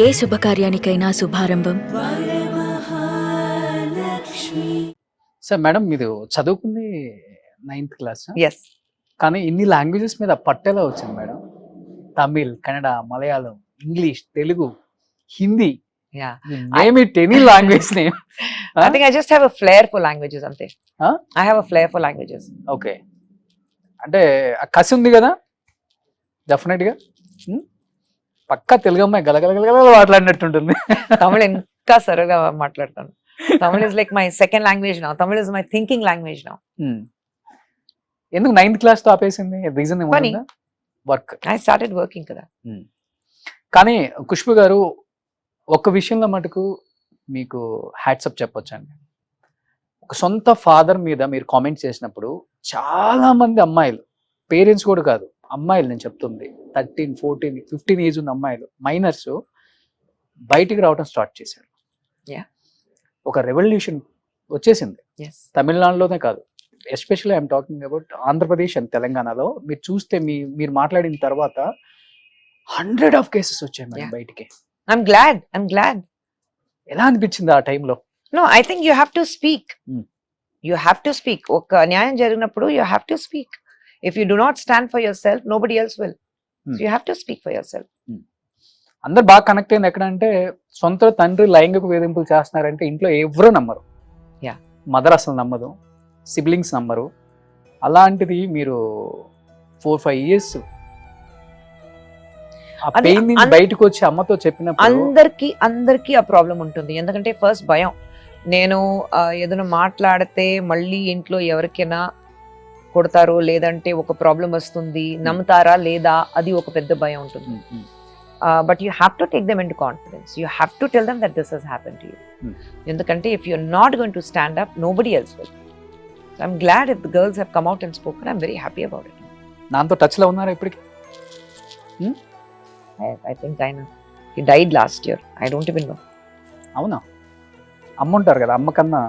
ఏ శుభకార్యానికైనా శుభారంభం. Sir madam మీరు చదువుకుంది 9th class Yes. కానీ ఇన్ని లాంగ్వేజెస్ మీద పట్టేలా వచ్చింది madam. Tamil, Kannada, Malayalam, English, Telugu, Hindi, Yeah. Name it any language name. I think I just have a flair for languages, Ante. Huh? I have a flair for languages. Okay, అంటే ఆ కసి ఉంది కదా డెఫినెట్ గా. పక్కా తెలుగు అమ్మాయి గలగలగల మాట్లాడినట్టుంటుంది. Tamil ఇంకా సరగా మాట్లాడతాను. Tamil is like my second language now. Tamil is my thinking language now. ఎందుకు 9th క్లాస్ తో ఆపేసింది? Reason Funny. ఏమన్నా? వర్క్. I started working కదా. కానీ ఖుష్బు గారు ఒక్క విషయంలో మటుకు మీకు హ్యాట్సప్ చెప్పొచ్చండి. ఒక సొంత ఫాదర్ మీద మీరు కామెంట్ చేసినప్పుడు చాలా మంది అమ్మాయిలు, పేరెంట్స్ కూడా కాదు, అమ్మాయిలు నేను చెప్తుంది 13, 14, 15 ఏజ్ ఉన్న అమ్మాయిలు, మైనర్స్ బయటికి రావడం స్టార్ట్ చేశారు. Yeah. ఒక రెవల్యూషన్ వచ్చేసింది. Yes. తమిళనాడులోనే కాదు, especially I'm talking about Andhra Pradesh and తెలంగాణలో. మీరు చూస్తే మీరు మాట్లాడిన తర్వాత 100 ఆఫ్ కేసెస్ వచ్చాయి మేడం Yeah. బయటికి. I'm glad. I'm glad. ఎలా అనిపించింది ఆ టైంలో? No, I think you have to speak. You have to speak. ఒక న్యాయం జరిగినప్పుడు you have to speak. If you do not stand for yourself, nobody else will. So you have to speak for yourself. అందరు బాగా connect అయింది ఎక్కడ అంటే, సొంత తండ్రి లైంగిక వేధింపులు చేస్తున్నారంటే ఇంట్లో ఎవరు నమ్మరు. Yeah. మదర్ అసలు నమ్మదు, సిబ్లింగ్స్ నమ్మరు. అలాంటిది మీరు 4-5 ఇయర్స్ ఆ అది పెయిన్ నుంచి బయటకు వచ్చి అమ్మతో చెప్పినప్పుడు అందరికి ఆ ప్రాబ్లం ఉంటుంది. ఎందుకంటే ఫస్ట్ భయం, నేను ఏదైనా మాట్లాడితే మళ్ళీ ఇంట్లో ఎవరికైనా కొడతారో, లేదంటే ఒక ప్రాబ్లం వస్తుంది, నమ్ముతారా లేదా, అది ఒక పెద్ద భయం ఉంటుంది. But you have to take them into confidence. You have to tell them that this has happen to you. ఎందుకంటే if you are not going to stand up, nobody else will. I'm glad if the girls have come out and spoken. I'm very happy about it. నాతో touch లో ఉన్నారా ఇప్పటికి? I think I know. He died last year. I don't even know. అవునా? అమ్మ ఉంటారు కదా, అమ్మ కన్నా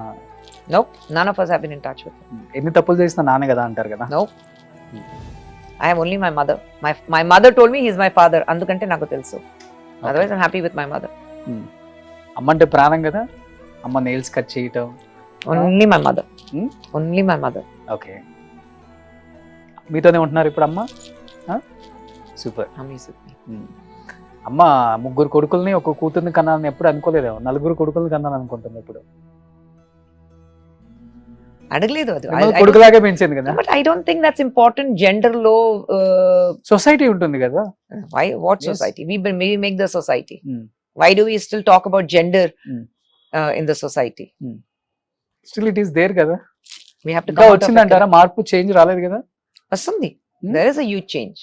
Nope. None of us have been in touch with him. ఎన్ని తప్పులు చేసినా నాన్న కదా అంటారు కదా. Nope. I have only my mother. My mother told me he's my father. Andukante naku telusu. Otherwise I'm happy with my mother. అమ్మ అంటే ప్రాణం కదా. అమ్మ నెయిల్స్ కట్ చేయటం. Only my mother. Only my mother. Okay, మీతోనే ఉంటున్నారు ఇప్పుడు అమ్మ? సూపర్. Amazing with me. అమ్మ 3 కొడుకుల్ని 1 కూతుర్ని కన్నాలని ఎప్పుడు అనుకోలేదేమో. 4 కొడుకుల్ని కన్నాను అనుకుంటుంది ఇప్పుడు. అడగలేదు అది. కొడుకులాగే పెంచింది కదా. But I don't think that's important. Gender law. Society ఉంటుంది కదా. Why? What Yes. society? We make the society. Why do we still talk about gender in the society? Still it is there కదా. We have to ఇంకా come out of it. వచ్చిందంటారా? మార్పు, చేంజ్ రాలేదు కదా. వస్తుంది. There is a huge change.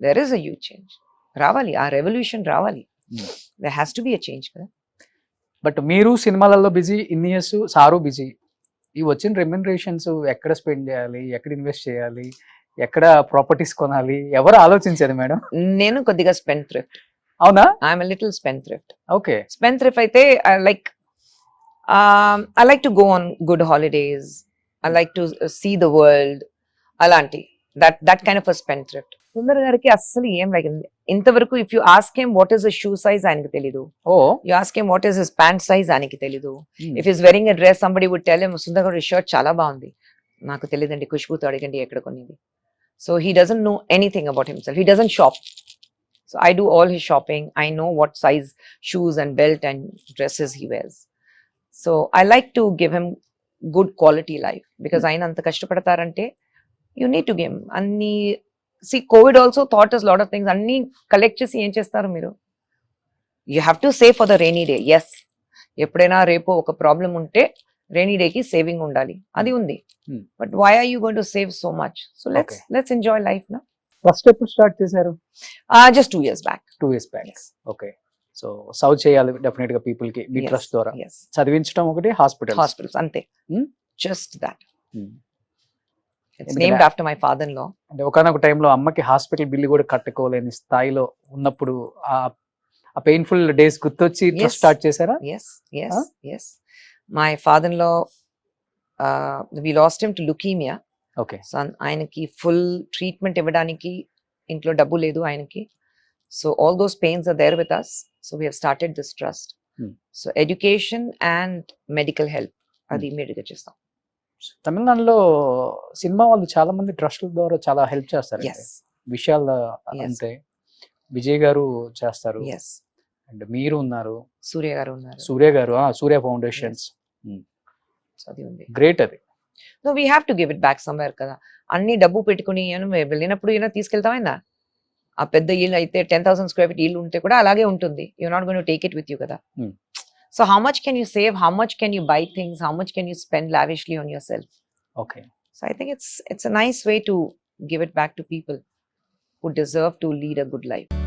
There is a huge change. రావాలి, ఆ రెవల్యూషన్ రావాలి. There has to be a change కదా. బట్ మీరు సినిమాలలో బిజీ, ఇన్ని ఇయర్స్ సారు బిజీ. ఈ వచ్చిన రెమ్యునరేషన్స్ ఎక్కడ స్పెండ్ చేయాలి, ఎక్కడ ఇన్వెస్ట్ చేయాలి, ఎక్కడ ప్రాపర్టీస్ కొనాలి, ఎవరు ఆలోచించేది మేడం? నేను కొద్దిగా స్పెండ్ థ్రిఫ్ట్. అవునా? I'm a little spend thrift. Okay. Spend thrift అయితే I like to go on good holidays. I like to see the world. అలాంటి that kind of a spend thrift. Sundar గారికి అస్సలు ఏం లైక్ ఇంతవరకు if you ask him what is his shoe size ఆయనకి తెలీదు. You ask him what is his pant size ఆయనకి తెలీదు. If is wearing a dress somebody would tell him Sundar గారి shirt చాలా బాగుంది, నాకు తెలియదండి, ఖుష్బుతో అడగండి ఎక్కడ కొనేది. So he doesn't know anything about himself. He doesn't shop. So I do all his shopping. I know what size shoes and belt and dresses he wears. So I like to give him good quality life because ఆయన అంత కష్టపడతారంటే you need to give him anni. See, COVID also taught us a lot of things. Anni collect chesi em chestaru meeru. You have to save for the rainy day. Yes, eppudaina repo oka problem unte rainy day ki saving undali, adi undi. But why are you going to save so much? So let's enjoy life na. First ఎప్పుడు start చేశారు? Just 2 years back. 2 years back. Okay. So serve చేయాలి definite గా people కి మీ trust ద్వారా. Yes. చదివించడం ఒకటి, hospitals ante. Just that. It's ఎందుకంటే named after my father-in-law. అంటే ఒకనొక టైంలో అమ్మకి హాస్పిటల్ బిల్లు కూడా కట్టుకోలేని స్థాయిలో ఉన్నప్పుడు ఆ పెయిన్ఫుల్ డేస్ గుర్తొచ్చి ట్రస్ట్ స్టార్ట్ చేశారా? Yes. My father-in-law, we lost him to leukemia. Okay. So ఆయనకి ఫుల్ ట్రీట్మెంట్ ఇవ్వడానికి ఇంట్లో డబ్బు లేదు ఆయనకి. So all those pains are there with us. So we have started this trust. Hmm. So education and medical help అది immediate గా చేస్తాం. తమిళనాడులో సినిమా వాళ్ళు చాలా మంది ట్రస్ట్ల ద్వారా చాలా హెల్ప్ చేస్తారు Yes. విషయాలు Yes. అంతే. విజయ్ గారు చేస్తారు Yes. అండ్ మీరు ఉన్నారు, సూర్య గారు ఉన్నారు. సూర్య గారు సూర్య ఫౌండేషన్స్ So అది ఉంది. గ్రేట్ అది. No, we have to give it back somewhere కదా. అన్ని డబ్బు పెట్టుకుని వెళ్ళినప్పుడు తీసుకెళ్తామైందా ఆ పెద్ద ఇల్లు అయితే 10,000 square feet ఇల్లు ఉంటే కూడా అలాగే ఉంటుంది. You're not going to take it with you కదా. Hmm. So how much can you save? How much can you buy things? How much can you spend lavishly on yourself? Okay. So I think it's a nice way to give it back to people who deserve to lead a good life.